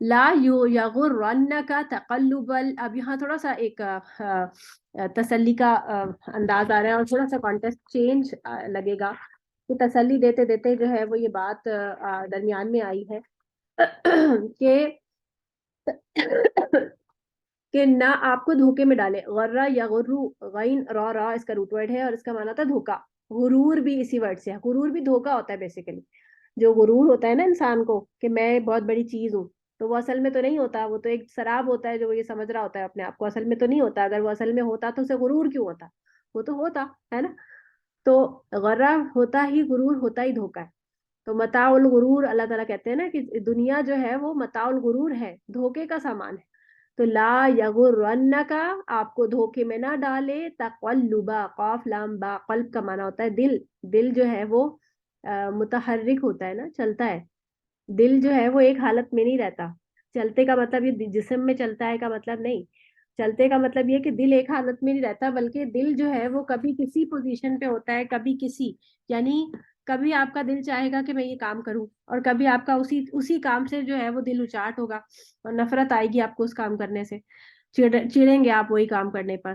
لا یغرنک تقلب اب یہاں تھوڑا سا ایک تسلی کا انداز آ رہا ہے، اور تھوڑا سا کانٹیکسٹ چینج لگے گا کہ تسلی دیتے دیتے جو ہے وہ یہ بات درمیان میں آئی ہے کہ کہ نہ آپ کو دھوکے میں ڈالے. غرہ یا غرو، غین را را اس کا روٹ ورڈ ہے اور اس کا معنی تھا دھوکا. غرور بھی اسی ورڈ سے ہے. غرور بھی دھوکا ہوتا ہے بیسیکلی. جو غرور ہوتا ہے نا انسان کو کہ میں بہت بڑی چیز ہوں، تو وہ اصل میں تو نہیں ہوتا، وہ تو ایک شراب ہوتا ہے جو وہ یہ سمجھ رہا ہوتا ہے اپنے آپ کو، اصل میں تو نہیں ہوتا. اگر وہ اصل میں ہوتا تو اسے غرور کیوں ہوتا؟ وہ تو ہوتا ہے نا. تو غرہ ہوتا ہی غرور، ہوتا ہی دھوکا ہے. تو متاع الغرور اللہ تعالیٰ کہتے ہیں نا کہ دنیا جو ہے وہ متاع الغرور ہے، دھوکے کا سامان ہے. تو لا یغرنکا، آپ کو دھوکے میں نہ ڈالے، تقلبا، قاف لام با، قلب کا معنی ہوتا ہے دل. دل جو ہے وہ متحرک ہوتا ہے نا، چلتا ہے. دل جو ہے وہ ایک حالت میں نہیں رہتا. چلتے کا مطلب یہ جسم میں چلتا ہے کا مطلب نہیں. چلتے کا مطلب یہ کہ دل ایک حالت میں نہیں رہتا، بلکہ دل جو ہے وہ کبھی کسی پوزیشن پہ ہوتا ہے، کبھی کسی، یعنی کبھی آپ کا دل چاہے گا کہ میں یہ کام کروں، اور کبھی آپ کا اسی کام سے جو ہے وہ دل اچاٹ ہوگا اور نفرت آئے گی آپ کو اس کام کرنے سے. چڑیں گے آپ وہی کام کرنے پر،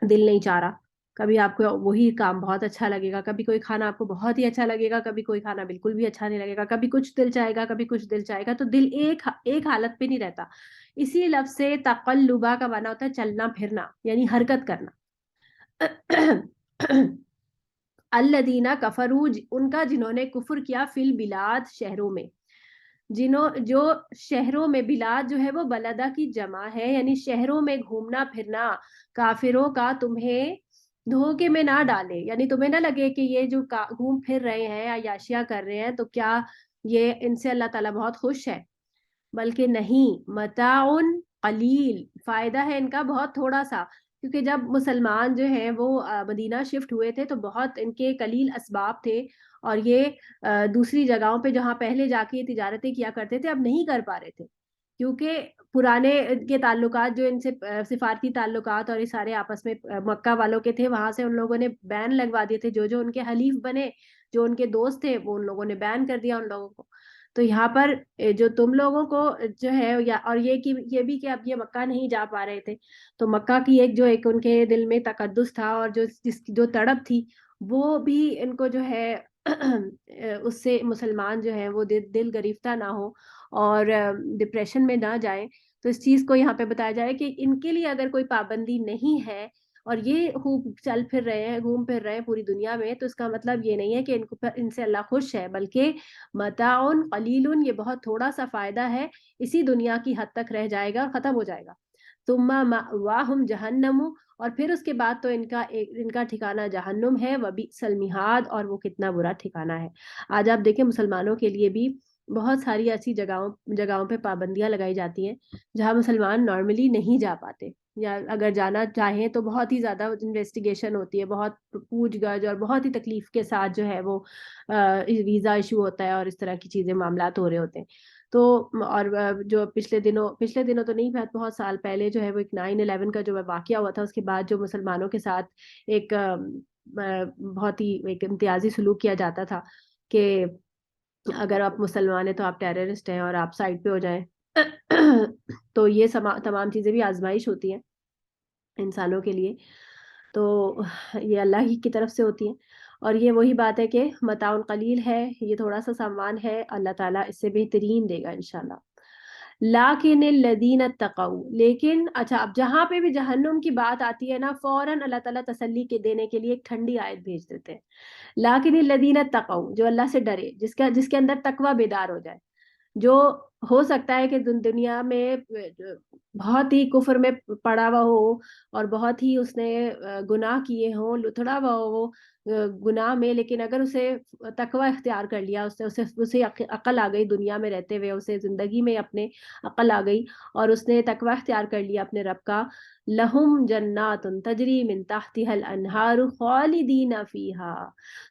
دل نہیں چاہ رہا. کبھی آپ کو وہی کام بہت اچھا لگے گا، کبھی کوئی کھانا آپ کو بہت ہی اچھا لگے گا، کبھی کوئی کھانا بالکل بھی اچھا نہیں لگے گا، کبھی کچھ دل چاہے گا، کبھی کچھ دل چاہے گا. تو دل ایک حالت پہ نہیں رہتا. اسی لفظ سے تقلبا کا معنی ہوتا ہے چلنا پھرنا، یعنی حرکت کرنا. الذین کفروا، ان کا جنہوں نے کفر کیا، فی البلاد، شہروں میں. جو شہروں میں، بلاد جو ہے وہ بلدہ کی جمع ہے، یعنی شہروں میں گھومنا پھرنا کافروں کا تمہیں دھوکے میں نہ ڈالے. یعنی تمہیں نہ لگے کہ یہ جو گھوم پھر رہے ہیں، عیاشیاں کر رہے ہیں، تو کیا یہ ان سے اللہ تعالیٰ بہت خوش ہے؟ بلکہ نہیں، متاع قلیل، فائدہ ہے ان کا بہت تھوڑا سا. کیونکہ جب مسلمان جو ہیں وہ مدینہ شفٹ ہوئے تھے تو بہت ان کے قلیل اسباب تھے، اور یہ دوسری جگہوں پہ جہاں پہلے جا کے تجارتیں کیا کرتے تھے اب نہیں کر پا رہے تھے. کیونکہ پرانے کے تعلقات جو ان سے سفارتی تعلقات اور یہ سارے آپس میں مکہ والوں کے تھے، وہاں سے ان لوگوں نے بین لگوا دیے تھے. جو ان کے حلیف بنے، جو ان کے دوست تھے، وہ ان لوگوں نے بین کر دیا ان لوگوں کو. تو یہاں پر جو تم لوگوں کو جو ہے، اور یہ بھی کہ اب یہ مکہ نہیں جا پا رہے تھے، تو مکہ کی ایک ان کے دل میں تقدس تھا، اور جو تڑپ تھی وہ بھی ان کو جو ہے اس سے مسلمان جو ہے وہ دل گریفتہ نہ ہو اور ڈپریشن میں نہ جائیں. تو اس چیز کو یہاں پہ بتایا جائے کہ ان کے لیے اگر کوئی پابندی نہیں ہے اور یہ خوب چل پھر رہے ہیں، گھوم پھر رہے ہیں پوری دنیا میں، تو اس کا مطلب یہ نہیں ہے کہ ان سے اللہ خوش ہے، بلکہ متاع قلیل، یہ بہت تھوڑا سا فائدہ ہے، اسی دنیا کی حد تک رہ جائے گا، ختم ہو جائے گا. ثم مأواہم جہنم، اور پھر اس کے بعد تو ان کا ٹھکانہ جہنم ہے. وبئس المہاد، اور وہ کتنا برا ٹھکانہ ہے. آج آپ دیکھیں مسلمانوں کے لیے بھی بہت ساری ایسی جگہوں پہ پابندیاں لگائی جاتی ہیں جہاں مسلمان نارملی نہیں جا پاتے، یا اگر جانا چاہیں تو بہت ہی زیادہ انویسٹیگیشن ہوتی ہے، بہت پوچھ گچھ اور بہت ہی تکلیف کے ساتھ جو ہے وہ ویزا ایشو ہوتا ہے اور اس طرح کی چیزیں، معاملات ہو رہے ہوتے ہیں. تو اور جو پچھلے دنوں تو نہیں، بہت سال پہلے جو ہے وہ ایک 9/11 کا جو واقعہ ہوا تھا، اس کے بعد جو مسلمانوں کے ساتھ ایک بہت ہی ایک امتیازی سلوک کیا جاتا تھا کہ اگر آپ مسلمان ہیں تو آپ ٹیررسٹ ہیں اور آپ سائڈ پہ ہو جائیں. تو یہ تمام چیزیں بھی آزمائش ہوتی ہیں انسانوں کے لیے، تو یہ اللہ ہی کی طرف سے ہوتی ہیں. اور یہ وہی بات ہے کہ متاع قلیل ہے، یہ تھوڑا سا سامان ہے، اللہ تعالیٰ اس سے بہترین دے گا انشاءاللہ. لیکن الذین اتقوا، لیکن اچھا اب جہاں پہ بھی جہنم کی بات آتی ہے نا، فوراً اللہ تعالیٰ تسلی کے دینے کے لیے ایک ٹھنڈی آیت بھیج دیتے ہیں. لیکن الذین اتقوا، جو اللہ سے ڈرے، جس کے اندر تقوی بیدار ہو جائے، جو ہو سکتا ہے کہ دنیا میں بہت ہی کفر میں پڑا ہوا ہو اور بہت ہی اس نے گناہ کیے ہوں، لتھڑا ہوا ہو وہ گناہ میں، لیکن اگر اسے تقوی اختیار کر لیا، اسے عقل آ گئی، دنیا میں رہتے ہوئے اسے زندگی میں اپنے عقل آ گئی اور اس نے تقوی اختیار کر لیا اپنے رب کا، لہم جنات تجری من تحتها الانہار خالدین فیہا،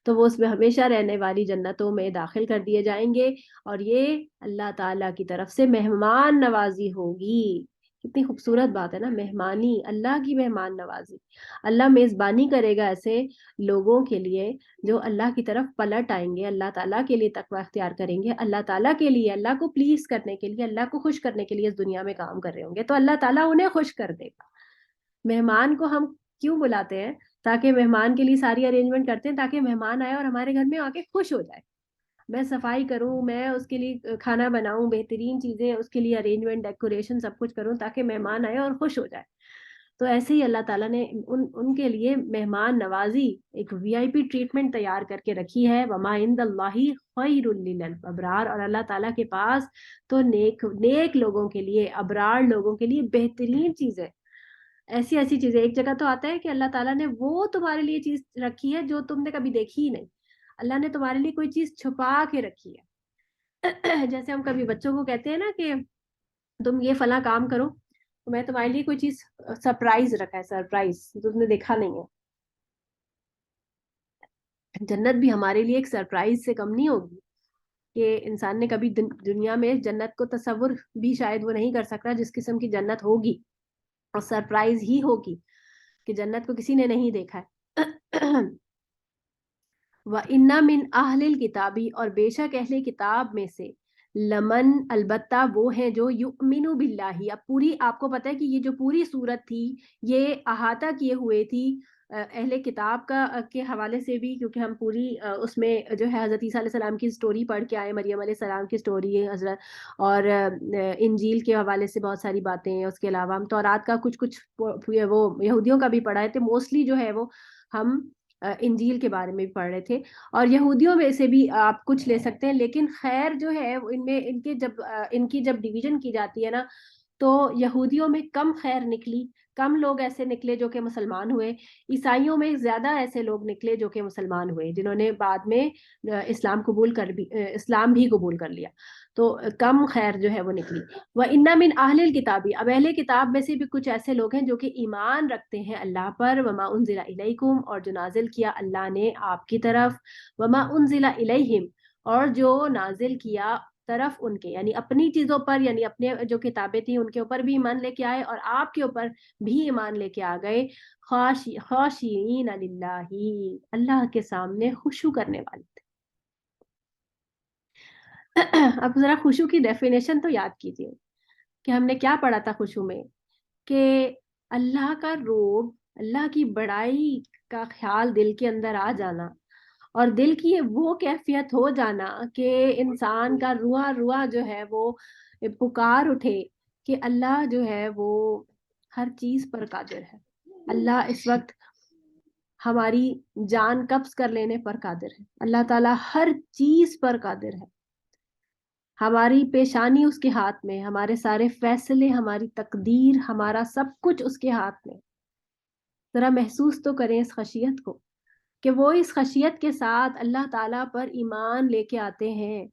تو وہ اس میں ہمیشہ رہنے والی جنتوں میں داخل کر دیے جائیں گے. اور یہ اللہ تعالیٰ کی طرف سے مہمان نوازی ہوگی، کتنی خوبصورت بات ہے نا، مہمانی، اللہ کی مہمان نوازی. اللہ میزبانی کرے گا ایسے لوگوں کے لیے جو اللہ کی طرف پلٹ آئیں گے، اللہ تعالیٰ کے لیے تقوی اختیار کریں گے، اللہ تعالیٰ کے لیے، اللہ کو پلیز کرنے کے لیے، اللہ کو خوش کرنے کے لیے اس دنیا میں کام کر رہے ہوں گے، تو اللہ تعالیٰ انہیں خوش کر دے گا. مہمان کو ہم کیوں بلاتے ہیں؟ تاکہ مہمان کے لیے ساری ارینجمنٹ کرتے ہیں تاکہ مہمان آئے اور ہمارے گھر میں آ کے خوش ہو جائے. میں صفائی کروں، میں اس کے لیے کھانا بناؤں، بہترین چیزیں اس کے لیے ارینجمنٹ، ڈیکوریشن سب کچھ کروں تاکہ مہمان آئے اور خوش ہو جائے. تو ایسے ہی اللہ تعالیٰ نے ان کے لیے مہمان نوازی ایک وی آئی پی ٹریٹمنٹ تیار کر کے رکھی ہے. وما عند اللہ خیر للابرار، اور اللہ تعالیٰ کے پاس تو نیک لوگوں کے لیے، ابرار لوگوں کے لیے بہترین چیز ہے. ایسی ایسی چیزیں، ایک جگہ تو آتا ہے کہ اللہ تعالیٰ نے وہ تمہارے لیے چیز رکھی ہے جو تم نے کبھی دیکھی ہی نہیں. اللہ نے تمہارے لیے کوئی چیز چھپا کے رکھی ہے. جیسے ہم کبھی بچوں کو کہتے ہیں نا کہ تم یہ فلاں کام کرو، تو میں تمہارے لیے کوئی چیز سرپرائز رکھا ہے، سرپرائز تم نے دیکھا نہیں ہے. جنت بھی ہمارے لیے ایک سرپرائز سے کم نہیں ہوگی کہ انسان نے کبھی دنیا میں جنت کو تصور بھی شاید وہ نہیں کر سکتا جس قسم کی جنت ہوگی، اور سرپرائز ہی ہوگی کہ جنت کو کسی نے نہیں دیکھا ہے. وَإِنَّ مِنْ أَهْلِ الْكِتَابِ، اور بے شک اہل کتاب میں سے، لمن، البتہ وہ ہیں جو یؤمنو باللہ. اب پوری آپ کو پتہ ہے کہ یہ جو پوری صورت تھی یہ احاطہ کیے ہوئے تھی اہل کتاب کا کے حوالے سے بھی، کیونکہ ہم پوری اس میں جو ہے حضرت عیسیٰ علیہ السلام کی سٹوری پڑھ کے آئے، مریم علیہ السلام کی سٹوری حضرت، اور انجیل کے حوالے سے بہت ساری باتیں ہیں. اس کے علاوہ ہم تورات کا کچھ وہ یہودیوں کا بھی پڑھا ہے، تو موسٹلی جو ہے وہ ہم انجیل کے بارے میں بھی پڑھ رہے تھے، اور یہودیوں میں سے بھی آپ کچھ لے سکتے ہیں. لیکن خیر جو ہے ان میں ان کی جب ڈویژن کی جاتی ہے نا، تو یہودیوں میں کم خیر نکلی، کم لوگ ایسے نکلے جو کہ مسلمان ہوئے. عیسائیوں میں زیادہ ایسے لوگ نکلے جو کہ مسلمان ہوئے، جنہوں نے بعد میں اسلام بھی قبول کر لیا. تو کم خیر جو ہے وہ نکلی. وَإِنَّ مِنْ أَهْلِ الْكِتَابِ، اب اہل کتاب میں سے بھی کچھ ایسے لوگ ہیں جو کہ ایمان رکھتے ہیں اللہ پر. وَمَا أُنزِلَ إِلَيْكُمْ، اور جو نازل کیا اللہ نے آپ کی طرف. وَمَا أُنزِلَ إِلَيْهِمْ، اور جو نازل کیا طرف ان کے، یعنی اپنی چیزوں پر، یعنی اپنے جو کتابیں تھیں ان کے اوپر بھی ایمان لے کے آئے اور آپ کے اوپر بھی ایمان لے کے آ گئے. خاشعین للہ، اللہ کے سامنے خشوع کرنے والے تھے. اب ذرا خشوع کی ڈیفینیشن تو یاد کیجئے کہ ہم نے کیا پڑھا تھا خشوع میں، کہ اللہ کا روب، اللہ کی بڑائی کا خیال دل کے اندر آ جانا، اور دل کی وہ کیفیت ہو جانا کہ انسان کا روح جو ہے وہ پکار اٹھے کہ اللہ جو ہے وہ ہر چیز پر قادر ہے. اللہ اس وقت ہماری جان قبض کر لینے پر قادر ہے. اللہ تعالیٰ ہر چیز پر قادر ہے. ہماری پیشانی اس کے ہاتھ میں، ہمارے سارے فیصلے، ہماری تقدیر، ہمارا سب کچھ اس کے ہاتھ میں. ذرا محسوس تو کریں اس خشیت کو کہ وہ اس خشیت کے ساتھ اللہ تعالیٰ پر ایمان لے کے آتے ہیں.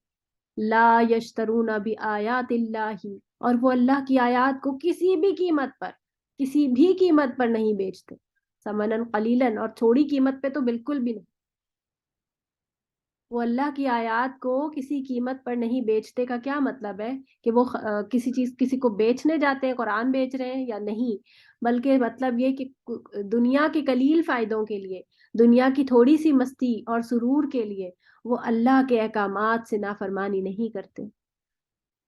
لا یشترون بآیات اللہ، اور وہ اللہ کی آیات کو کسی بھی قیمت پر نہیں بیچتے. ثمنا قلیلا، اور تھوڑی قیمت پہ تو بالکل بھی نہیں. وہ اللہ کی آیات کو کسی قیمت پر نہیں بیچتے کا کیا مطلب ہے کہ وہ کسی کو بیچنے جاتے ہیں، قرآن بیچ رہے ہیں یا نہیں، بلکہ مطلب یہ کہ دنیا کے قلیل فائدوں کے لیے، دنیا کی تھوڑی سی مستی اور سرور کے لیے وہ اللہ کے احکامات سے نافرمانی نہیں کرتے.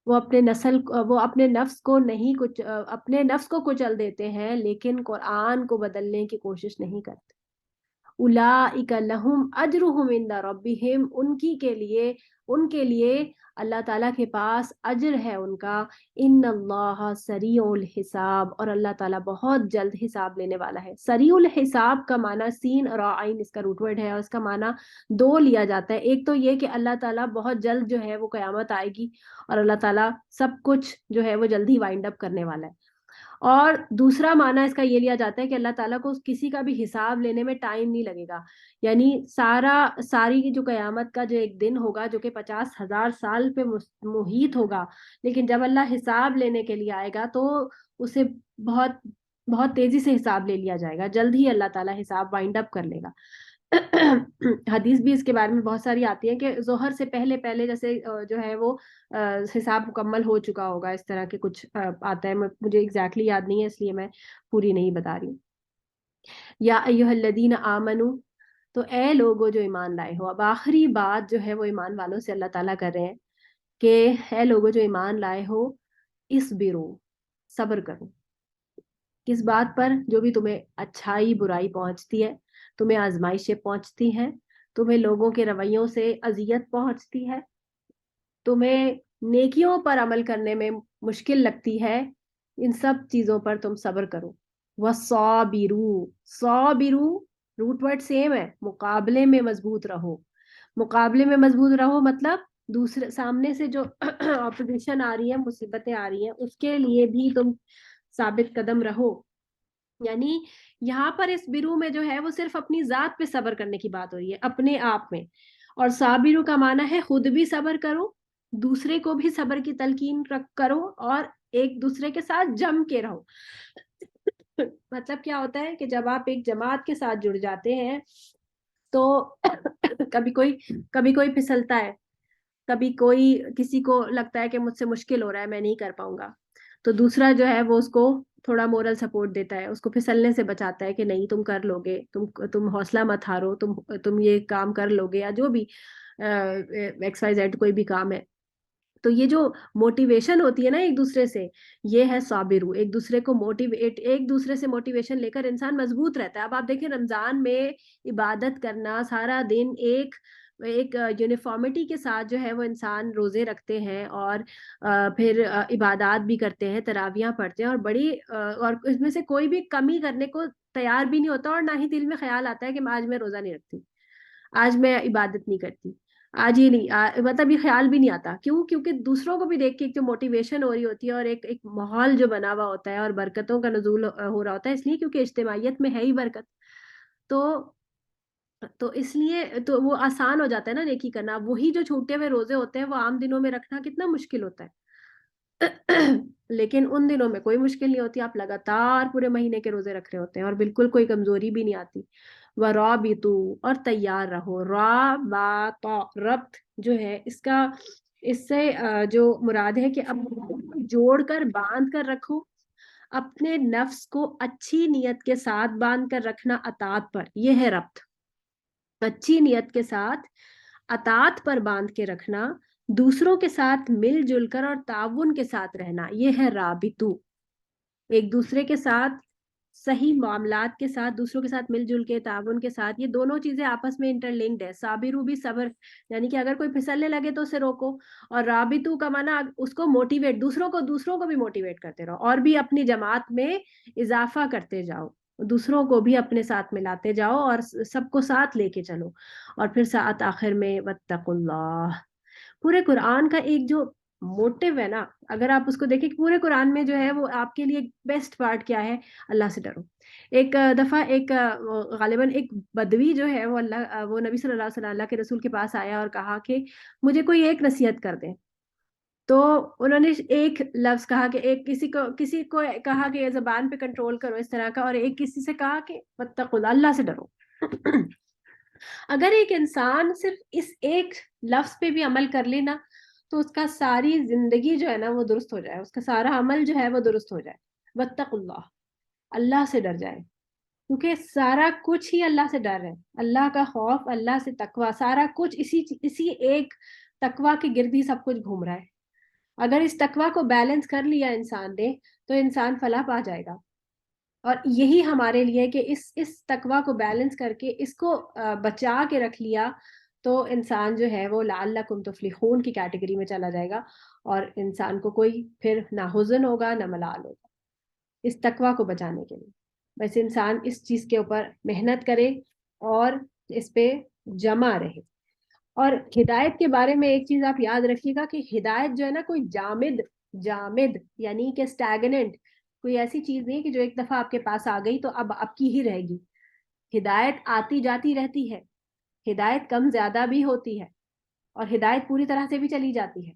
وہ اپنے نفس کو اپنے نفس کو کچل دیتے ہیں، لیکن قرآن کو بدلنے کی کوشش نہیں کرتے. اولئک لہم اجرہم عند ربہم، ان کے لیے اللہ تعالیٰ کے پاس اجر ہے ان کا. ان اللہ سریع الحساب، اور اللہ تعالیٰ بہت جلد حساب لینے والا ہے. سریع الحساب کا معنی سین اور عین اس کا روٹ ورڈ ہے، اور اس کا معنی دو لیا جاتا ہے. ایک تو یہ کہ اللہ تعالیٰ بہت جلد جو ہے وہ قیامت آئے گی اور اللہ تعالیٰ سب کچھ جو ہے وہ جلد ہی وائنڈ اپ کرنے والا ہے. اور دوسرا معنی اس کا یہ لیا جاتا ہے کہ اللہ تعالیٰ کو کسی کا بھی حساب لینے میں ٹائم نہیں لگے گا. یعنی ساری جو قیامت کا جو ایک دن ہوگا جو کہ 50,000 سال پہ محیط ہوگا، لیکن جب اللہ حساب لینے کے لیے آئے گا تو اسے بہت بہت تیزی سے حساب لے لیا جائے گا، جلد ہی اللہ تعالیٰ حساب وائنڈ اپ کر لے گا. حدیث بھی اس کے بارے میں بہت ساری آتی ہے کہ ظہر سے پہلے پہلے جیسے جو ہے وہ حساب مکمل ہو چکا ہوگا، اس طرح کے کچھ آتا ہے، مجھے ایگزیکٹلی یاد نہیں ہے اس لیے میں پوری نہیں بتا رہی ہوں. یا ایھا الذین آمنو، تو اے لوگو جو ایمان لائے ہو. اب آخری بات جو ہے وہ ایمان والوں سے اللہ تعالیٰ کر رہے ہیں کہ اے لوگو جو ایمان لائے ہو، اصبروا، صبر کرو. کس بات پر؟ جو بھی تمہیں اچھائی برائی پہنچتی ہے، تمہیں آزمائشیں پہنچتی ہیں، تمہیں لوگوں کے رویوں سے اذیت پہنچتی ہے، تمہیں نیکیوں پر عمل کرنے میں مشکل لگتی ہے، ان سب چیزوں پر تم صبر کرو. وَصَابِرُوا، صابرو روٹ ورڈ سیم ہے، مقابلے میں مضبوط رہو. مقابلے میں مضبوط رہو مطلب دوسرے سامنے سے جو اپوزیشن آ رہی ہے، مصیبتیں آ رہی ہیں، اس کے لیے بھی تم ثابت قدم رہو. یعنی یہاں پر اس برو میں جو ہے وہ صرف اپنی ذات پہ صبر کرنے کی بات ہو رہی ہے، اپنے آپ میں. اور صابرو کا معنی ہے خود بھی صبر کرو، دوسرے کو بھی صبر کی تلقین کرو، اور ایک دوسرے کے ساتھ جم کے رہو. مطلب کیا ہوتا ہے کہ جب آپ ایک جماعت کے ساتھ جڑ جاتے ہیں تو کبھی کوئی پھسلتا ہے، کبھی کوئی کسی کو لگتا ہے کہ مجھ سے مشکل ہو رہا ہے، میں نہیں کر پاؤں گا، تو دوسرا جو ہے وہ اس کو تھوڑا مورل سپورٹ دیتا ہے، اس کو پھسلنے سے بچاتا ہے کہ نہیں تم کر لو گے، تم حوصلہ مت ہارو، تم یہ کام کر لو گے، یا جو بھی ایکس وائی زیڈ کوئی بھی کام ہے. تو یہ جو موٹیویشن ہوتی ہے نا ایک دوسرے سے، یہ ہے صابرو. ایک دوسرے کو موٹیویٹ، ایک دوسرے سے موٹیویشن لے کر انسان مضبوط رہتا ہے. اب آپ دیکھیں رمضان میں عبادت کرنا، سارا دن ایک یونیفارمٹی کے ساتھ جو ہے وہ انسان روزے رکھتے ہیں، اور پھر عبادات بھی کرتے ہیں، تراویاں پڑھتے ہیں، اور اور اس میں سے کوئی بھی کمی کرنے کو تیار بھی نہیں ہوتا، اور نہ ہی دل میں خیال آتا ہے کہ آج میں روزہ نہیں رکھتی، آج میں عبادت نہیں کرتی، آج یہ نہیں، مطلب یہ خیال بھی نہیں آتا. کیوں؟ کیونکہ دوسروں کو بھی دیکھ کے ایک جو موٹیویشن ہو رہی ہوتی ہے، اور ایک ماحول جو بنا ہوا ہوتا ہے، اور برکتوں کا نزول ہو رہا ہوتا ہے، اس لیے کیونکہ اجتماعیت میں ہے ہی برکت. تو اس لیے تو وہ آسان ہو جاتا ہے نا نیکی کرنا. وہی جو چھوٹے ہوئے روزے ہوتے ہیں وہ عام دنوں میں رکھنا کتنا مشکل ہوتا ہے. لیکن ان دنوں میں کوئی مشکل نہیں ہوتی، آپ لگاتار پورے مہینے کے روزے رکھ رہے ہوتے ہیں، اور بالکل کوئی کمزوری بھی نہیں آتی. وَرَابِطُوا، اور تیار رہو. رابط، ربط جو ہے اس سے جو مراد ہے کہ اب جوڑ کر باندھ کر رکھو، اپنے نفس کو اچھی نیت کے ساتھ باندھ کر رکھنا اطاعت پر، یہ ہے ربط. اچھی نیت کے ساتھ اطاعت پر باندھ کے رکھنا، دوسروں کے ساتھ مل جل کر اور تعاون کے ساتھ رہنا، یہ ہے رابطو. ایک دوسرے کے ساتھ صحیح معاملات کے ساتھ، دوسروں کے ساتھ مل جل کے تعاون کے ساتھ، یہ دونوں چیزیں آپس میں انٹر لنکڈ ہے. صابرو بھی صبر، یعنی کہ اگر کوئی پھسلنے لگے تو اسے روکو، اور رابطو کا معنی اس کو موٹیویٹ، دوسروں کو بھی موٹیویٹ کرتے رہو، اور بھی اپنی جماعت میں اضافہ کرتے جاؤ، دوسروں کو بھی اپنے ساتھ ملاتے جاؤ، اور سب کو ساتھ لے کے چلو. اور پھر ساتھ آخر میں واتقوا اللہ. پورے قرآن کا ایک جو موٹو ہے نا، اگر آپ اس کو دیکھیں کہ پورے قرآن میں جو ہے وہ آپ کے لیے بیسٹ پارٹ کیا ہے؟ اللہ سے ڈرو. ایک دفعہ غالباً ایک بدوی جو ہے وہ نبی صلی اللہ علیہ وسلم، اللہ کے رسول کے پاس آیا اور کہا کہ مجھے کوئی ایک نصیحت کر دیں. تو انہوں نے ایک لفظ کہا کہ کسی کو کہا کہ زبان پہ کنٹرول کرو اس طرح کا، اور ایک کسی سے کہا کہ واتقوا اللہ، اللہ سے ڈرو. اگر ایک انسان صرف اس ایک لفظ پہ بھی عمل کر لینا تو اس کا ساری زندگی جو ہے نا وہ درست ہو جائے، اس کا سارا عمل جو ہے وہ درست ہو جائے. واتقوا اللہ، اللہ سے ڈر جائے، کیونکہ سارا کچھ ہی اللہ سے ڈر ہے. اللہ کا خوف، اللہ سے تقوی، سارا کچھ اسی ایک تقوی کے گرد ہی سب کچھ گھوم رہا ہے. اگر اس تقوی کو بیلنس کر لیا انسان نے تو انسان فلاح پا جائے گا. اور یہی ہمارے لیے کہ اس تقوی کو بیلنس کر کے اس کو بچا کے رکھ لیا تو انسان جو ہے وہ لعلکم تفلحون کی کیٹیگری میں چلا جائے گا، اور انسان کو کوئی پھر نہ حزن ہوگا نہ ملال ہوگا اس تقوی کو بچانے کے لیے. ویسے انسان اس چیز کے اوپر محنت کرے اور اس پہ جمع رہے. اور ہدایت کے بارے میں ایک چیز آپ یاد رکھیے گا کہ ہدایت جو ہے نا کوئی جامد یعنی کہ اسٹیگننٹ کوئی ایسی چیز نہیں کہ جو ایک دفعہ آپ کے پاس آ گئی تو اب آپ کی ہی رہے گی. ہدایت آتی جاتی رہتی ہے، ہدایت کم زیادہ بھی ہوتی ہے، اور ہدایت پوری طرح سے بھی چلی جاتی ہے.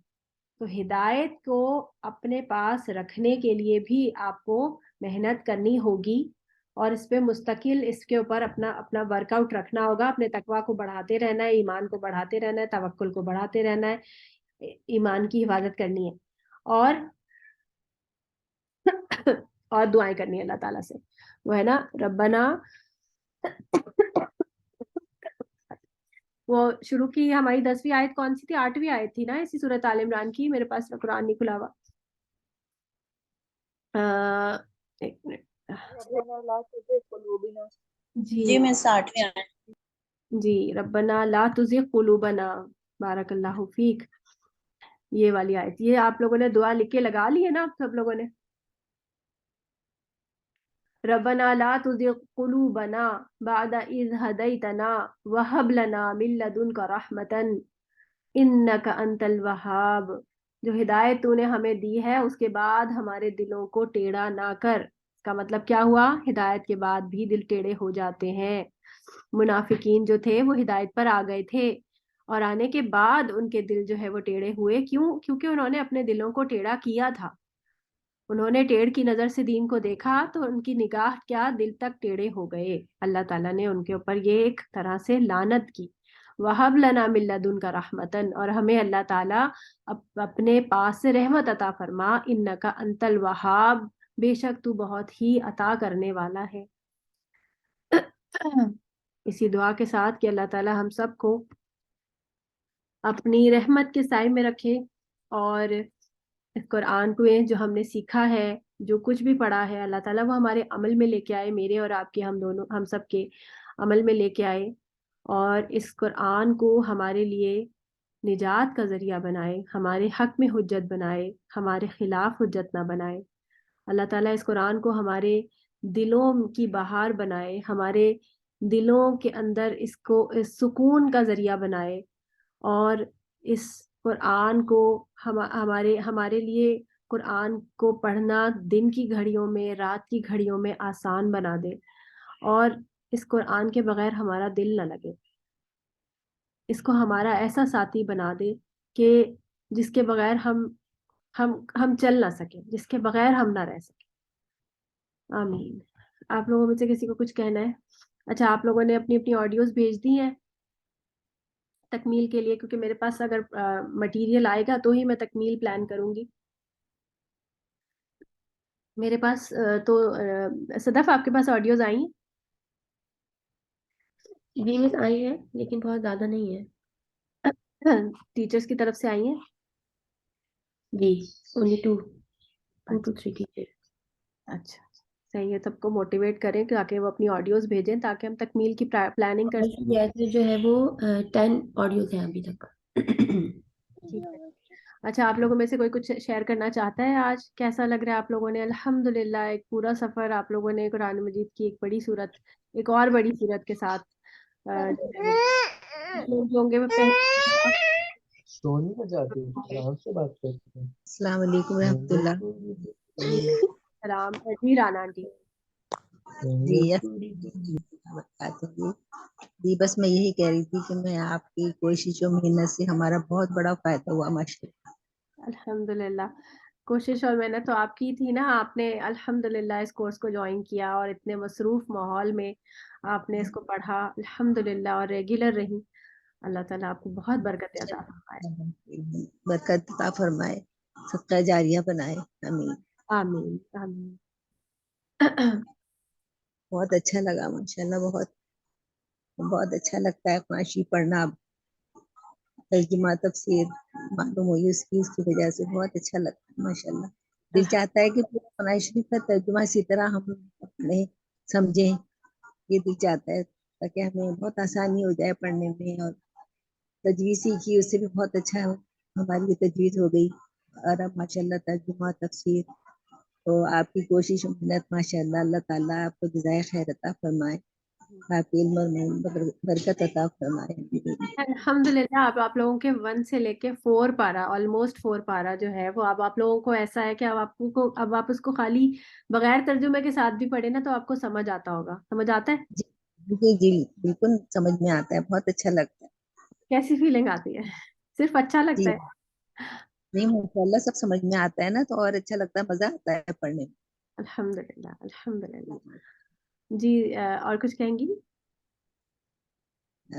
تو ہدایت کو اپنے پاس رکھنے کے لیے بھی آپ کو محنت کرنی ہوگی، اور اس پہ مستقل اس کے اوپر اپنا اپنا ورک آؤٹ رکھنا ہوگا. اپنے تقویٰ کو بڑھاتے رہنا ہے, ایمان کو بڑھاتے رہنا ہے, توکل کو بڑھاتے رہنا ہے, ایمان کی حفاظت کرنی ہے, اور اور دعائیں کرنی ہے اللہ تعالیٰ سے. وہ ہے نا ربنا, وہ شروع کی ہماری 10ویں آیت کون سی تھی؟ 8ویں آیت تھی نا اسی سورۃ آل عمران کی. میرے پاس قرآن نہیں کھلا ہوا. ایک منٹ. جی میں 60ویں آیت. جی, ربنا لا تزغ قلوبنا, بارک اللہ فیک, یہ والی آیت. یہ آپ لوگوں نے دعا لکھ کے لگا لی ہے نا آپ سب لوگوں نے؟ ربنا لا تزغ قلوبنا بعد اذ هديتنا وهب لنا من لدنك رحمة انك انت الوهاب. جو ہدایت تو نے ہمیں دی ہے اس کے بعد ہمارے دلوں کو ٹیڑھا نہ کر. اس کا مطلب کیا ہوا؟ ہدایت کے بعد بھی دل ٹیڑھے ہو جاتے ہیں. منافقین جو تھے وہ ہدایت پر آ گئے تھے, اور آنے کے بعد ان کے دل جو ہے وہ ٹیڑھے ہوئے. کیوں؟ کیونکہ انہوں نے اپنے دلوں کو ٹیڑھا کیا تھا. انہوں نے ٹیڑھ کی نظر سے دین کو دیکھا تو ان کی نگاہ کیا دل تک ٹیڑھے ہو گئے. اللہ تعالیٰ نے ان کے اوپر یہ ایک طرح سے لعنت کی. وَهَبْ لَنَا مِن لَّدُنْكَ رَحْمَةً, اور ہمیں اللہ تعالیٰ اپنے پاس سے رحمت عطا فرما. إِنَّكَ أَنتَ الْوَهَّابُ, بے شک تو بہت ہی عطا کرنے والا ہے. اسی دعا کے ساتھ کہ اللہ تعالیٰ ہم سب کو اپنی رحمت کے سائے میں رکھے, اور قرآن کو جو ہم نے سیکھا ہے, جو کچھ بھی پڑھا ہے, اللہ تعالیٰ وہ ہمارے عمل میں لے کے آئے, میرے اور آپ کے, ہم سب کے عمل میں لے کے آئے, اور اس قرآن کو ہمارے لیے نجات کا ذریعہ بنائے, ہمارے حق میں حجت بنائے, ہمارے خلاف حجت نہ بنائے. اللہ تعالیٰ اس قرآن کو ہمارے دلوں کی بہار بنائے, ہمارے دلوں کے اندر اس کو اس سکون کا ذریعہ بنائے, اور اس قرآن کو ہمارے لیے قرآن کو پڑھنا دن کی گھڑیوں میں, رات کی گھڑیوں میں آسان بنا دے, اور اس قرآن کے بغیر ہمارا دل نہ لگے. اس کو ہمارا ایسا ساتھی بنا دے کہ جس کے بغیر ہم چل نہ سکیں, جس کے بغیر ہم نہ رہ سکیں. آمین. آپ لوگوں میں سے کسی کو کچھ کہنا ہے؟ اچھا, آپ لوگوں نے اپنی اپنی آڈیوز بھیج دی ہیں تکمیل کے لیے؟ کیونکہ میرے پاس اگر مٹیریل آئے گا تو ہی میں تکمیل پلان کروں گی. میرے پاس تو صدف, آپ کے پاس آڈیوز آئی ہیں؟ جی مس آئی ہے, لیکن بہت زیادہ نہیں ہے. ٹیچرز کی طرف سے آئی ہیں؟ جی اونلی 2 to 3 ٹیچر. اچھا, صحیح ہے. سب کو موٹیویٹ کریں تاکہ وہ اپنی آڈیوز بھیجیں تاکہ ہم تکمیل کی پلاننگ کر سکیں. جیسے جو ہے وہ 10 آڈیوز ہیں ابھی تک. ٹھیک ہے. اچھا, آپ لوگوں میں سے کوئی کچھ شیئر کرنا چاہتا ہے؟ آج کیسا لگ رہا ہے آپ لوگوں نے؟ الحمدللہ ایک پورا سفر آپ لوگوں نے قرآن مجید کی ایک بڑی صورت, ایک اور بڑی صورت کے ساتھ ہوں گے. سونی میں جاتے ہیں, آرام سے بات کرتے ہیں. السلام علیکم ورحمۃ اللہ. سلام. جی رانا آنٹی. جی بس میں یہی کہہ رہی تھی کہ میں آپ کی کوششوں محنت سے ہمارا بہت بڑا فائدہ ہوا ماشاءاللہ. الحمدللہ, کوشش اور محنت تو آپ کی تھی نا. آپ نے الحمدللہ اس کورس کو جوائن کیا اور اتنے مصروف ماحول میں آپ نے اس کو پڑھا الحمدللہ, اور ریگولر رہی. اللہ تعالیٰ آپ کو بہت برکت عطا فرمائے. برکت عطا فرمائے, صدقہ جاریہ بنائے. آمین آمین آمین. بہت اچھا لگا ماشاءاللہ, بہت اچھا لگتا ہے قرآن شریف پڑھنا. ترجمہ تفسیر معلوم ہوئی اس کی وجہ سے بہت اچھا لگتا ہے ماشاءاللہ. دل چاہتا ہے کہ قرآن شریف کا ترجمہ اسی طرح ہم اپنے سمجھیں, یہ دل چاہتا ہے تاکہ ہمیں بہت آسانی ہو جائے پڑھنے میں. اور تجویز سیکھی اس سے بھی بہت اچھا ہماری تجویز ہو گئی. اور اب ماشاءاللہ ترجمہ تفسیر, تو آپ کی کوشش و محنت ماشاءاللہ, اللہ تعالیٰ آپ کو جزائے خیر عطا فرمائے, آپ علم اور برکت عطا فرمائے. الحمدللہ. آپ لوگوں کے 1 سے لے کے 4 پارا, آلموسٹ 4 پارا جو ہے وہ اب آپ لوگوں کو ایسا ہے کہ اب آپ اس کو خالی بغیر ترجمے کے ساتھ بھی پڑھے نا تو آپ کو سمجھ آتا ہوگا. سمجھ آتا ہے؟ جی جی بالکل سمجھ میں آتا ہے, بہت اچھا لگتا ہے. کیسی فیلنگ آتی ہے؟ صرف اچھا جی لگتا ہے؟ نہیں ماشاءاللہ سب سمجھ میں آتا ہے نا, تو اور اچھا لگتا ہے, مزہ آتا ہے پڑھنے میں. الحمدللہ الحمدللہ. جی اور کچھ کہیں گی؟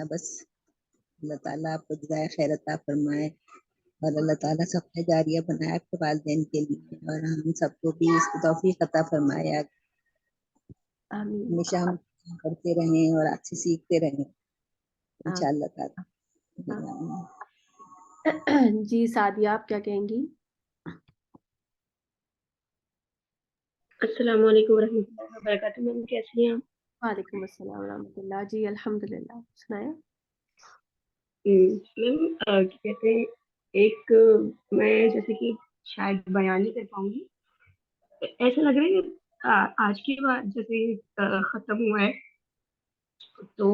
بس اللہ تعالیٰ آپ کو جزائے خیر عطا فرمائے اور اللہ تعالیٰ سب کا جاریہ بنائے آپ کے والدین کے لیے، اور ہم سب کو بھی اس کی توفیق عطا فرمائے، آمین ہمیشہ ہم کرتے رہیں اور آپ سے سیکھتے رہیں انشاءاللہ تعالیٰ۔ آمین۔ جی سعدیہ آپ کیا کہیں گی؟ السلام علیکم ورحمۃ اللہ وبرکاتہ، میم کیسی ہیں آپ؟ وعلیکم السلام ورحمۃ اللہ، جی الحمدللہ، سنائیں۔ میم کہتے ہیں ایک میں جیسے کہ شاید بیان نہیں کر پاؤں گی، ایسا لگ رہا ہے کہ آج کی بات جیسے ختم ہوا ہے تو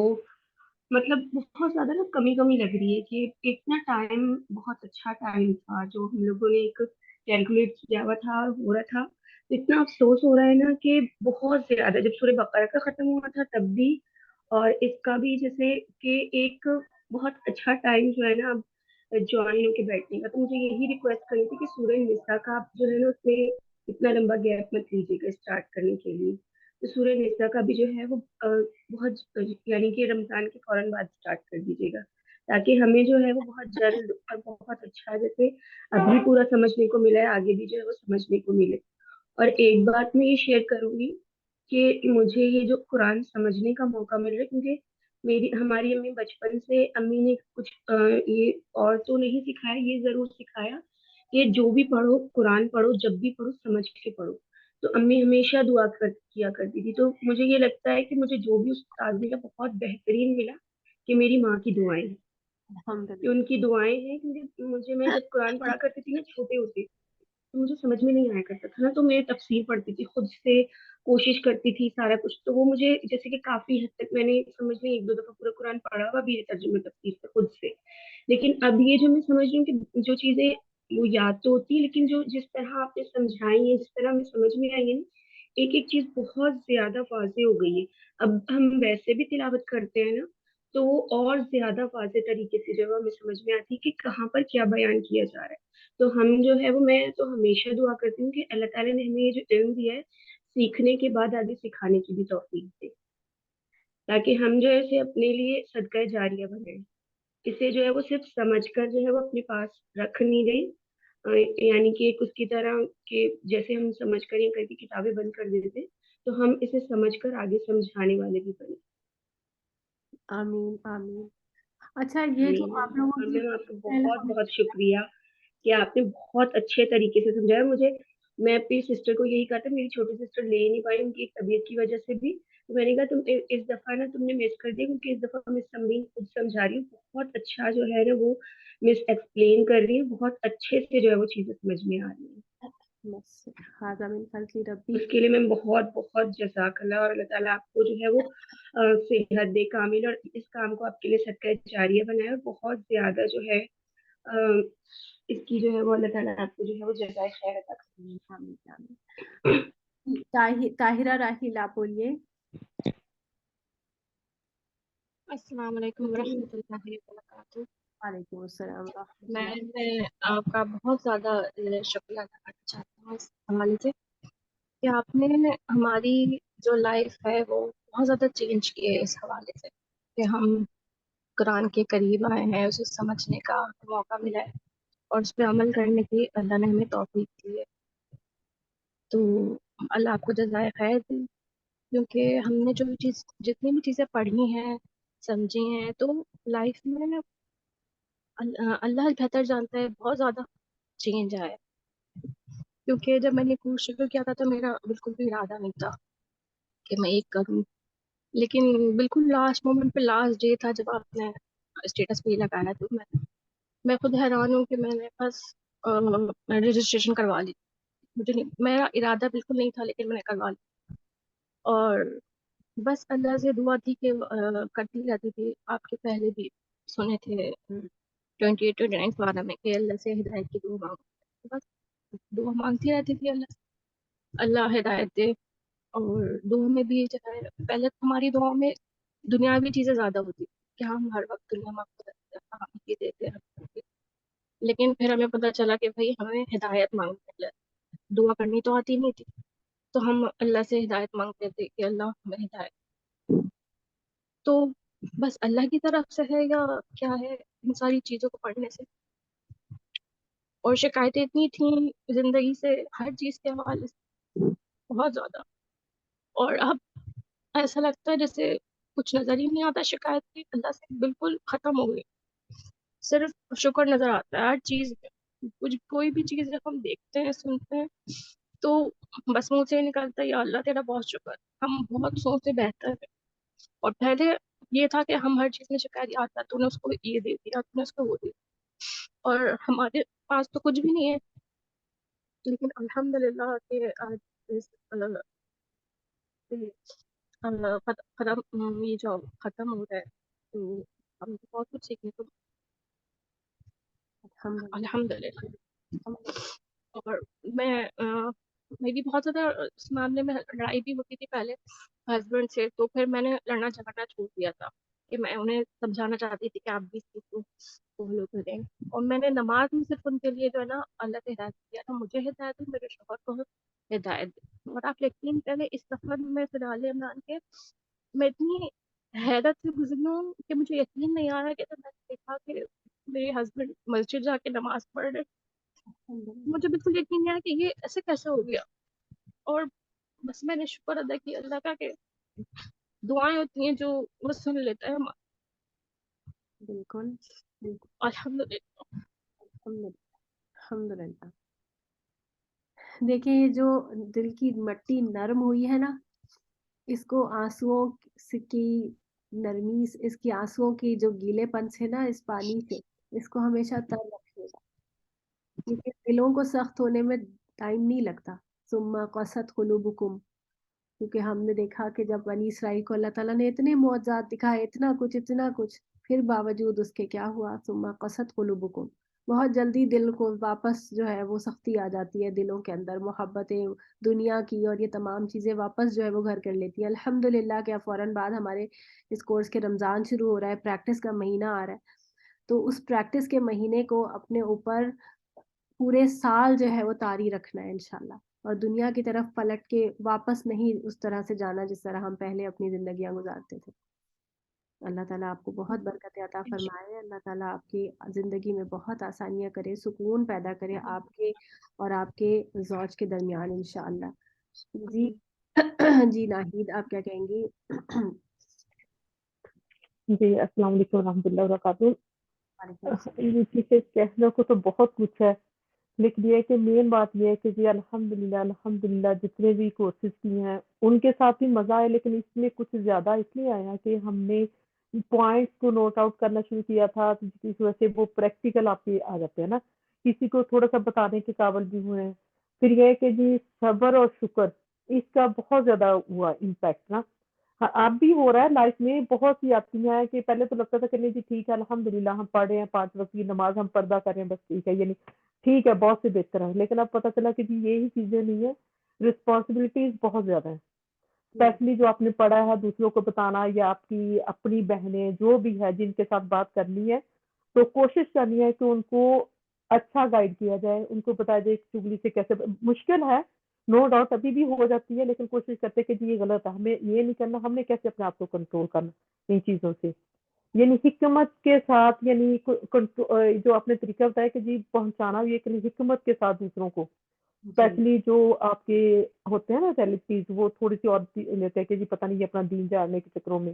مطلب بہت زیادہ نا کمی کمی لگ رہی ہے کہ اتنا ٹائم بہت اچھا ٹائم تھا جو ہم لوگوں نے ایک کیلکولیٹ کیا ہوا تھا اور ہو رہا تھا۔ اتنا افسوس ہو رہا ہے نا کہ بہت زیادہ، جب سورہ بقرہ کا ختم ہوا تھا تب بھی اور اس کا بھی، جیسے کہ ایک بہت اچھا ٹائم جو ہے نا اب جوائن ہو کے بیٹھنے کا، تو مجھے یہی ریکویسٹ کرنی تھی کہ سورہ نساء کا آپ جو ہے نا اس میں اتنا لمبا گیپ مت لیجیے گا اسٹارٹ کرنے کے لیے، تو سورہ نساء کا بھی جو ہے وہ بہت یعنی کہ رمضان کے فوراً بعد اسٹارٹ کر دیجیے گا، تاکہ ہمیں جو ہے وہ بہت جلد اور بہت اچھا، جیسے ابھی پورا سمجھنے کو ملا ہے آگے بھی جو ہے وہ سمجھنے کو ملے۔ اور ایک بات میں یہ شیئر کروں گی کہ مجھے یہ جو قرآن سمجھنے کا موقع مل رہا ہے، کیونکہ ہماری امی بچپن سے، امی نے کچھ یہ اور تو نہیں سکھایا، یہ ضرور سکھایا کہ جو بھی پڑھو قرآن پڑھو، جب بھی پڑھو سمجھ کے پڑھو، تو امی ہمیشہ دعا کیا کرتی تھی، تو مجھے یہ لگتا ہے کہ مجھے جو بھی استاد ملا بہت بہترین ملا کہ میری ماں کی دعائیں ہیں، کہ ان الحمدللہ۔ کی دعائیں ہیں، کیونکہ میں جب قرآن پڑھا کرتی تھی نا چھوٹے ہوتے، تو مجھے سمجھ میں نہیں آیا کرتا تھا نا، تو میں تفسیر پڑھتی تھی خود سے، کوشش کرتی تھی سارا کچھ، تو وہ مجھے جیسے کہ کافی حد تک میں نے سمجھ میں ایک دو دفعہ پورا قرآن پڑھا ہوا بھی ہے ترجمہ تفسیر سے خود سے، لیکن اب یہ جو میں سمجھ رہی ہوں کہ جو چیزیں وہ یاد تو ہوتی ہے، لیکن جو جس طرح آپ نے سمجھائی ہیں، جس طرح ہمیں سمجھ میں آئی ہے نا، ایک ایک چیز بہت زیادہ واضح ہو گئی ہے۔ اب ہم ویسے بھی تلاوت کرتے ہیں نا، تو وہ اور زیادہ واضح طریقے سے جو ہے ہمیں سمجھ میں آتی ہے کہ کہاں پر کیا بیان کیا جا رہا ہے، تو ہم جو ہے وہ، میں تو ہمیشہ دعا کرتی ہوں کہ اللہ تعالیٰ نے ہمیں یہ جو علم دیا ہے، سیکھنے کے بعد آگے سکھانے کی بھی توفیق دے، تاکہ ہم جو ہے اسے اپنے لیے صدقہ جاریہ بنائیں، اسے جو ہے وہ صرف سمجھ کر جو ہے وہ اپنے پاس رکھ نہیں دیں، یعنی کہ ایک اس کی طرح کہ جیسے ہم سمجھ کر یا کر کی کتابیں بند کر دیتے، تو ہم اسے سمجھ کر آگے سمجھانے والے بھی بنے۔ آمین آمین۔ اچھا یہ جو آپ لوگوں اور کی میم آپ کا بہت بہت شکریہ کہ آپ نے بہت اچھے طریقے سے سمجھایا مجھے۔ میں اپنی سسٹر کو یہی کہا تھا، میری چھوٹی سسٹر لے نہیں پائی ان کی ایک طبیعت کی وجہ سے بھی، تو میں نے کہا تم اس دفعہ نا تم نے مس کر دیا، کیونکہ اس دفعہ مس سمرین خود سمجھا رہی ہوں، بہت اچھا جو ہے نا وہ مس ایکسپلین کر رہی ہے، بہت اچھے سے جو ہے وہ چیزیں سمجھ میں آ رہی ہیں، ہاضا من فضل ربی۔ اس کے لیے میں بہت بہت جزاک اللہ، اور اللہ تعالیٰ آپ کو جو ہے وہ صحت دے کامل، اور اس کام کو آپ کے لیے صدقہ جاریہ بنائے، اور بہت زیادہ جو ہے اس کی جو ہے وہ اللہ تعالیٰ آپ کو جو ہے وہ جزائے خیر عطا کرے۔ آمین آمین۔ طاہرہ راحیل آپ بولیے۔ السلام علیکم ورحمۃ اللہ وبرکاتہ۔ وعلیکم السلام ورحمۃ اللہ۔ میں آپ کا بہت زیادہ شکریہ ادا کرنا چاہتی ہوں اس حوالے سے کہ آپ نے ہماری جو لائف ہے وہ بہت زیادہ چینج کی ہے، اس حوالے سے کہ ہم قرآن کے قریب آئے ہیں، اسے سمجھنے کا موقع ملا ہے اور اس پہ عمل کرنے کی اللہ نے ہمیں توفیق دی ہے، تو اللہ آپ کو جزائے خیر دے، کیونکہ ہم نے جو چیز جتنی بھی چیزیں پڑھی ہیں سمجھی ہیں، تو لائف میں اللہ بہتر جانتا ہے بہت زیادہ چینج آیا، کیونکہ جب میں نے کورس شروع کیا تھا تو میرا بالکل بھی ارادہ نہیں تھا کہ میں ایک کروں، لیکن بالکل لاسٹ مومنٹ پہ، لاسٹ ڈے تھا جب آپ نے اسٹیٹس پہ یہ لگایا، تو میں خود حیران ہوں کہ میں نے بس رجسٹریشن کروا لی، مجھے نہیں، میرا ارادہ بالکل نہیں تھا، لیکن میں نے کروا لی، اور بس اللہ سے دعا تھی کہ کرتی رہتی تھی، آپ کے پہلے بھی سنے تھے 28-29 پارہ میں کہ اللہ سے ہدایت کی دعا مانگو، بس دعا مانگتی رہتی تھی اللہ سے، اللہ ہدایت دے، اور دعا میں بھی جو ہے پہلے تو ہماری دعا میں دنیاوی چیزیں زیادہ ہوتی کہ ہم ہر وقت دنیا میں دیتے ہیں، لیکن پھر ہمیں پتہ چلا کہ بھائی ہمیں ہدایت مانگنے، دعا کرنی تو آتی نہیں تھی، تو ہم اللہ سے ہدایت مانگتے تھے کہ اللہ ہمیں ہدایت، تو بس اللہ کی طرف سے ہے یا کیا ہے ان ساری چیزوں کو پڑھنے سے؟ اور شکایتیں اتنی تھیں زندگی سے، ہر چیز کے حوالے سے بہت زیادہ، اور اب ایسا لگتا ہے جیسے کچھ نظر ہی نہیں آتا، شکایت کی اللہ سے بالکل ختم ہو گئی، صرف شکر نظر آتا ہے ہر چیز میں، کوئی بھی چیز جب ہم دیکھتے ہیں سنتے ہیں تو بس منہ سے نکلتا ہے یا اللہ تیرا بہت شکر، ہم بہت سوچتے بہتر ہے۔ اور پہلے یہ تھا کہ ہم ہر چیز میں شکایت آتا تو نے اس کو یہ دے دیا، تو نے اس کو وہ دے دیا، اور ہمارے پاس تو کچھ بھی نہیں ہے، لیکن الحمدللہ کہ آج اس ختم، یہ جو ختم ہو رہا ہے تو ہم کو بہت کچھ سیکھنے کو الحمدللہ۔ اور میں میری بہت زیادہ اس معاملے میں لڑائی بھی ہوتی تھی پہلے ہسبینڈ سے، تو پھر میں نے لڑنا جھگڑنا چھوڑ دیا تھا کہ میں انہیں سمجھانا چاہتی تھی کہ آپ بھی اس چیز کو فالو کریں، اور میں نے نماز میں صرف ان کے لیے جو ہے نا اللہ سے ہدایت کیا تھا، مجھے ہدایت دی، میرے شوہر کو ہدایت دی، اور آپ یقین کریں اس سفر میں فلحال عمران کے میں اتنی حیرت سے گزری ہوں کہ مجھے یقین نہیں آ رہا کہ جب میں نے دیکھا کہ میرے ہسبینڈ مسجد جا کے نماز پڑھ رہے، مجھے بالکل یقین نہیں آیا کہ یہ ایسے کیسے ہو گیا، اور بس میں نے شکر ادا کیا اللہ کا کہ دعائیں ہوتی ہیں جو وہ سن لیتا ہے ہمارا، بالکل بالکل، الحمدللہ۔ الحمدللہ۔ دیکھیں یہ جو دل کی مٹی نرم ہوئی ہے نا، اس کو آنسوؤں کی نرمی، اس کی آنسوؤں کی جو گیلے پن سے نا، اس پانی سے اس کو ہمیشہ تر رکھے گا، کیونکہ دلوں کو سخت ہونے میں ٹائم نہیں لگتا۔ ثم قست قلوبکم، کیونکہ ہم نے دیکھا کہ جب بنی اسرائیل کو اللہ تعالیٰ نے اتنے معجزات دکھائے، اتنا کچھ، پھر باوجود اس کے کیا ہوا؟ ثم قست قلوبکم، بہت جلدی دل کو واپس جو ہے وہ سختی آ جاتی ہے، دلوں کے اندر محبتیں دنیا کی اور یہ تمام چیزیں واپس جو ہے وہ گھر کر لیتی ہے۔ الحمدللہ کہ فوراً بعد ہمارے اس کورس کے رمضان شروع ہو رہا ہے، پریکٹس کا مہینہ آ رہا ہے، تو اس پریکٹس کے مہینے کو اپنے اوپر پورے سال جو ہے وہ طاری رکھنا ہے انشاءاللہ، اور دنیا کی طرف پلٹ کے واپس نہیں اس طرح سے جانا جس طرح ہم پہلے اپنی زندگیاں گزارتے تھے۔ اللہ تعالیٰ آپ کو بہت برکت عطا فرمائے، اللہ تعالیٰ آپ کی زندگی میں بہت آسانیاں کرے، سکون پیدا کرے آپ کے اور آپ کے زوج کے درمیان انشاءاللہ۔ جی جی ناہید آپ کیا کہیں گی؟ جی السلام علیکم ورحمۃ اللہ وبرکاتہ۔ وعلیکم السلام۔ جی پیچھے کہنے کو تو بہت کچھ ہے، لیکن یہ ہے کہ مین بات یہ ہے کہ جی الحمدللہ جتنے بھی کورسز کیے ہیں ان کے ساتھ بھی مزہ آیا، لیکن اس میں کچھ زیادہ اس لیے آیا کہ ہم نے پوائنٹس کو نوٹ آؤٹ کرنا شروع کیا تھا، جس وجہ سے وہ پریکٹیکل آپ کے آ جاتے ہیں نا، کسی کو تھوڑا سا بتانے کے قابل بھی ہوئے ہیں۔ پھر یہ ہے کہ جی صبر اور شکر، اس کا بہت زیادہ ہوا امپیکٹ نا، اب بھی ہو رہا ہے لائف میں، بہت سی آتی ہیں کہ پہلے تو لگتا تھا کہ نہیں جی ٹھیک ہے الحمدللہ ہم پڑھ رہے ہیں 5 وقت کی نماز ہم پردہ کر رہے ہیں بس ٹھیک ہے، یعنی ٹھیک ہے بہت سے بہتر ہے، لیکن اب پتہ چلا کہ جی یہی چیزیں نہیں ہے، رسپانسبلٹیز بہت زیادہ ہیں، اسپیشلی جو آپ نے پڑھا ہے دوسروں کو بتانا یا آپ کی اپنی بہنیں جو بھی ہے جن کے ساتھ بات کرنی ہے، تو کوشش کرنی ہے کہ ان کو اچھا گائیڈ کیا جائے، ان کو بتایا جائے چگلی سے کیسے، مشکل ہے نو ڈاؤٹ ابھی بھی ہو جاتی ہے، لیکن کوشش کرتے کہ جی یہ غلط ہے، ہمیں یہ نہیں کرنا، ہم نے کیسے اپنے آپ کو کنٹرول کرنا ان چیزوں سے، یعنی حکمت کے ساتھ، یعنی جو آپ نے طریقہ بتایا کہ جی پہنچانا یہ کہ حکمت کے ساتھ دوسروں کو، اسپیشلی جو آپ کے ہوتے ہیں نا ریلیٹیز، وہ تھوڑی سی اور لیتے ہیں کہ جی پتہ نہیں اپنا دین جاننے کے چکروں میں،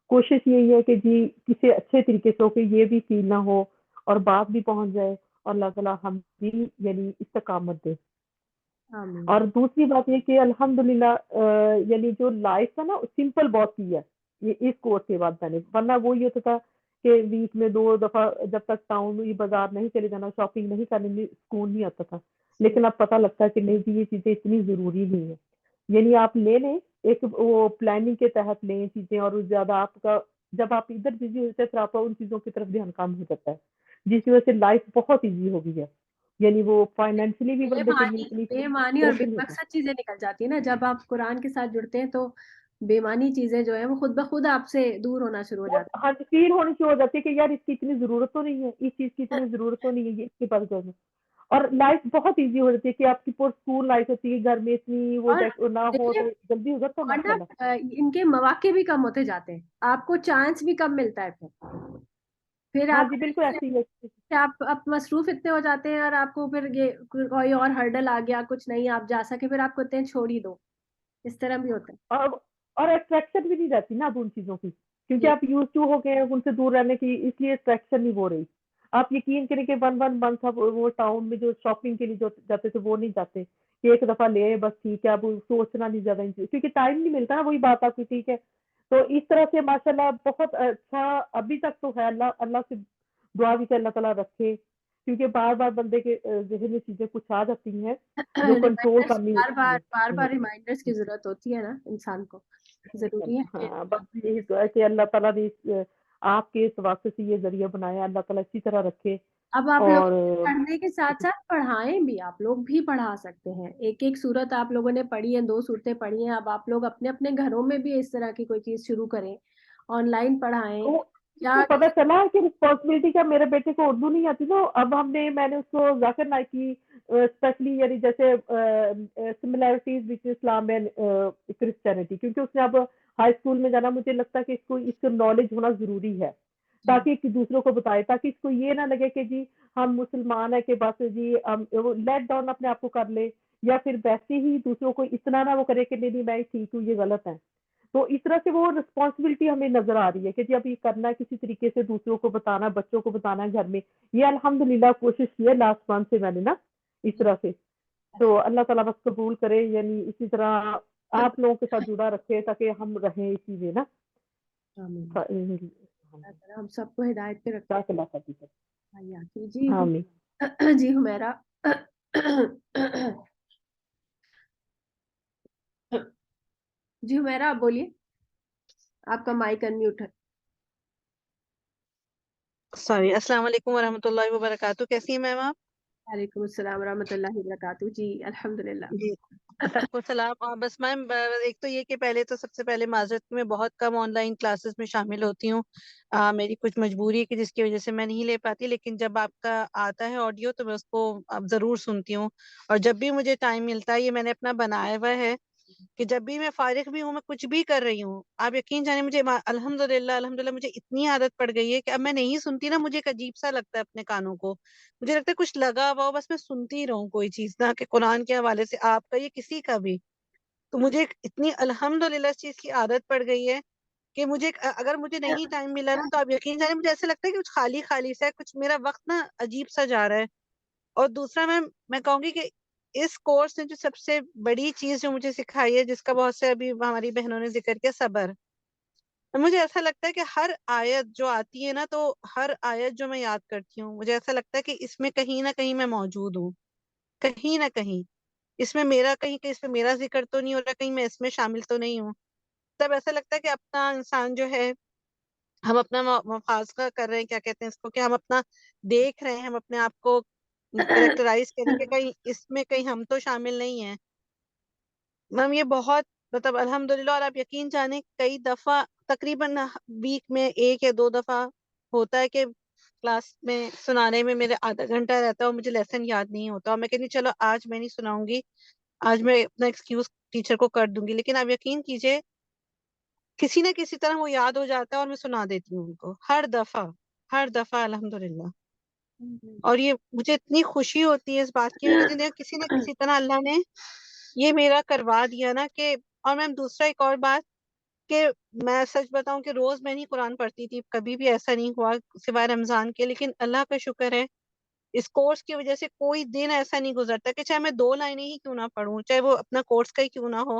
کوشش یہی ہے کہ جی کسی اچھے طریقے سے ہو کہ یہ بھی فیل نہ ہو اور بات بھی پہنچ جائے، اور اللہ تعالیٰ ہم بھی یعنی استقامت دے۔ آمین۔ اور دوسری بات یہ کہ الحمدللہ یعنی جو لائف ہے نا سمپل بہت کی ہے یہ اس کورس کے بعد میں نے، ورنہ وہ یہ ہوتا تھا کہ ویک میں 2 دفعہ جب تک ٹاؤن بازار نہیں چلے جانا، شاپنگ نہیں کرنے، سکون نہیں آتا تھا، لیکن اب پتہ لگتا ہے کہ نہیں جی یہ چیزیں اتنی ضروری نہیں ہے، یعنی آپ لے لیں ایک وہ پلاننگ کے تحت لیں چیزیں، اور زیادہ آپ کا جب آپ ادھر بزی ہوتے ہیں پھر آپ کا ان چیزوں کی طرف دھیان کم ہو جاتا ہے، جس کی وجہ سے لائف بہت ایزی ہو گئی ہے، یعنی وہ فائنینشلی بھی بندے کے لیے اتنی بے معنی اور بے اوپن ہوتا ہے۔ مقصد چیزیں نکل جاتی ہیں نا، جب آپ قرآن کے ساتھ جڑتے ہیں تو بے معنی چیزیں جو ہیں وہ خود بخود آپ سے دور ہونا شروع ہو جاتی ہر فیل ہونی شروع ہو جاتی ہے کہ یار اس کی اتنی ضرورت تو نہیں ہے، اس چیز کی اتنی ضرورت تو نہیں ہے، یہ اس کے پاس جو ہے، اور لائف بہت ایزی ہو جاتی ہے کہ آپ کی پرسکون لائف ہوتی ہے، گھر میں اتنی وہ اور نہ ہو دیکھیے، تو جلدی ہو جاتا ہے اور ماشاء نا اللہ. ان کے مواقع بھی کم ہوتے جاتے ہیں، آپ کو چانس بھی کم ملتا ہے پھر ہاں آپ جی بالکل ایسے ہی ہے. آپ مصروف اتنے ہو جاتے ہیں، اور آپ کو پھر یہ کوئی اور ہرڈل آ گیا، کچھ نہیں آپ جا سکے، پھر آپ کو اتنے ہیں چھوڑ ہی دو، اس طرح بھی ہوتا ہے. اور اور اٹریکشن بھی نہیں رہتی نا اب ان چیزوں کی، کیونکہ جی آپ یوز ٹو ہو گئے ہیں ان سے دور رہنے کی، اس لیے اٹریکشن نہیں ہو رہی. آپ یقین کریں کہ 1 month اب وہ ٹاؤن میں جو شاپنگ کے لیے جو جاتے تھے وہ نہیں جاتے کہ ایک دفعہ لے بس ٹھیک ہے، اب سوچنا نہیں زیادہ ان چیزوں، کیونکہ ٹائم نہیں ملتا نا، وہی بات آپ کی ٹھیک ہے. تو اس طرح سے ماشاء اللہ بہت اچھا ابھی تک تو ہے. اللہ سے دعا بھی کہ اللہ تعالیٰ رکھے، کیونکہ بار بار بندے کے ذہن میں چیزیں کچھ آ جاتی ہیں جو کنٹرول ریمائنڈرس کرنی بار ہوتی بار بار ہیں. بار ریمائنڈرس کی ضرورت ہوتی ہے نا انسان کو، ضروری ہے کہ ہاں بس یہی تو ہے کہ اللہ تعالیٰ نے آپ کے اس واسطے سے یہ ذریعہ بنایا، اللہ تعالیٰ اسی طرح رکھے. اب آپ لوگ اور پڑھنے کے ساتھ ساتھ پڑھائیں بھی، آپ لوگ بھی پڑھا سکتے ہیں. ایک ایک صورت آپ لوگوں نے پڑھی ہے، 2 صورتیں پڑھی ہیں، اب آپ لوگ اپنے اپنے گھروں میں بھی اس طرح کی کوئی چیز شروع کریں، آن لائن پڑھائیں تو اس یا سے پتہ چلا ہے کہ رسپانسبلٹی کا، میرے بیٹے کو اردو نہیں آتی تو اب میں نے اس کو ذاکر نائک کی اسپیشلی یعنی جیسے similarities with Islam and Christianity, کیونکہ اس نے اب ہائی اسکول میں جانا، مجھے لگتا ہے کہ اس کو نالج ہونا ضروری ہے تاکہ دوسروں کو بتائے، تاکہ اس کو یہ نہ لگے کہ جی ہم مسلمان ہیں کہ بس جی لیٹ ڈاؤن اپنے آپ کو کر لے، یا پھر ویسے ہی دوسروں کو اتنا نہ وہ کرے کہ نہیں میں ٹھیک ہوں یہ غلط ہے. تو اس طرح سے وہ رسپانسبلٹی ہمیں نظر آ رہی ہے کہ جی اب یہ کرنا ہے، کسی طریقے سے دوسروں کو بتانا، بچوں کو بتانا ہے گھر میں. یہ الحمدللہ کوشش کی ہے لاسٹ منتھ سے میں نے نا اس طرح سے. تو اللہ تعالیٰ بس قبول کرے، یعنی اسی طرح آپ لوگوں کے ساتھ جڑا رکھے تاکہ ہم رہیں اسی میں نا. ہم سب کو ہدایت پہ رکھتے جزاک اللہ خیر. ہیں. جی آمین. جی حمیرہ جی حمیرہ آپ بولیے، آپ کا مائک انمیوٹ ہے. سوری. السلام علیکم ورحمۃ اللہ وبرکاتہ. کیسی ہیں میم آپ؟ وعلیکم السلام ورحمۃ اللہ وبرکاتہ. جی الحمدللہ. جی سب کو سلام. بس میم ایک تو یہ کہ پہلے تو سب سے پہلے معذرت کہ میں بہت کم آن لائن کلاسز میں شامل ہوتی ہوں. میری کچھ مجبوری ہے کہ جس کی وجہ سے میں نہیں لے پاتی، لیکن جب آپ کا آتا ہے آڈیو تو میں اس کو اب ضرور سنتی ہوں، اور جب بھی مجھے ٹائم ملتا ہے، یہ میں نے اپنا بنایا ہوا ہے کہ جب بھی میں فارغ بھی ہوں، میں کچھ بھی کر رہی ہوں، آپ یقین جانیں مجھے الحمدللہ مجھے اتنی عادت پڑ گئی ہے کہ اب میں نہیں سنتی نا، مجھے ایک عجیب سا لگتا ہے اپنے کانوں کو، مجھے لگتا ہے کچھ لگا ہوا ہو، بس میں سنتی رہوں کوئی چیز نہ، کہ قرآن کے حوالے سے آپ کا یہ کسی کا بھی. تو مجھے اتنی الحمدللہ اس چیز کی عادت پڑ گئی ہے کہ مجھے اگر مجھے نہیں ٹائم ملا نا، تو آپ یقین جانیں مجھے ایسا لگتا ہے کہ کچھ خالی خالی سا ہے، کچھ میرا وقت نا عجیب سا جا رہا ہے. اور دوسرا میں کہوں گی کہ اس کورس نے جو سب سے بڑی چیز جو مجھے سکھائی ہے، جس کا بہت سے ابھی ہماری بہنوں نے ذکر کیا، صبر. مجھے ایسا لگتا ہے کہ ہر آیت جو آتی ہے نا، تو ہر آیت جو میں یاد کرتی ہوں، مجھے ایسا لگتا ہے کہ اس میں کہیں نہ کہیں میں موجود ہوں، کہیں نہ کہیں اس میں میرا، کہیں کہ اس میں میرا ذکر تو نہیں ہو رہا، کہیں میں اس میں شامل تو نہیں ہوں. تب ایسا لگتا ہے کہ اپنا انسان جو ہے، ہم اپنا مفاظہ کر رہے ہیں، کیا کہتے ہیں اس کو، کہ ہم اپنا دیکھ رہے ہیں، ہم اپنے آپ کو کریکٹرائز کریں کہ کہیں اس میں کہیں ہم تو شامل نہیں ہیں. میم یہ بہت مطلب الحمدللہ. اور آپ یقین جانیں کئی دفعہ تقریباً ویک میں 1 یا 2 دفعہ ہوتا ہے کہ کلاس میں سنانے میں میرے آدھا گھنٹہ رہتا ہے اور مجھے لیسن یاد نہیں ہوتا، اور میں کہتی چلو آج میں نہیں سناؤں گی، آج میں اپنا ایکسکیوز ٹیچر کو کر دوں گی، لیکن آپ یقین کیجئے کسی نہ کسی طرح وہ یاد ہو جاتا ہے اور میں سنا دیتی ہوں ان کو ہر دفعہ الحمدللہ. اور یہ مجھے اتنی خوشی ہوتی ہے اس بات کی، میں کہتی ہوں کسی نہ کسی طرح اللہ نے یہ میرا کروا دیا نا کہ. اور میم دوسرا ایک اور بات کہ میں سچ بتاؤں کہ روز میں نہیں قرآن پڑھتی تھی، کبھی بھی ایسا نہیں ہوا سوائے رمضان کے، لیکن اللہ کا شکر ہے اس کورس کی وجہ سے کوئی دن ایسا نہیں گزرتا کہ چاہے میں 2 لائنیں ہی کیوں نہ پڑھوں، چاہے وہ اپنا کورس کا ہی کیوں نہ ہو،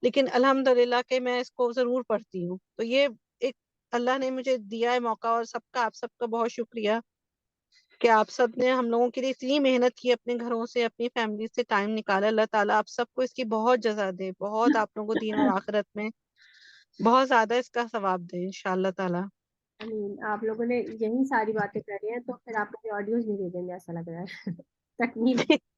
لیکن الحمدللہ کہ میں اس کو ضرور پڑھتی ہوں. تو یہ ایک اللہ نے مجھے دیا ہے موقع، اور سب کا، آپ سب کا بہت شکریہ کہ آپ سب نے ہم لوگوں کے لیے اتنی محنت کی، اپنے گھروں سے اپنی فیملی سے ٹائم نکالا. اللہ تعالیٰ آپ سب کو اس کی بہت جزا دے، بہت آپ لوگوں کو دین اور آخرت میں بہت زیادہ اس کا ثواب دے انشاءاللہ تعالیٰ. امین. آپ لوگوں نے یہی ساری باتیں کری ہیں تو پھر آپ مجھے آڈیوز نہیں بھیجیں گے ایسا لگ رہا ہے تکمیل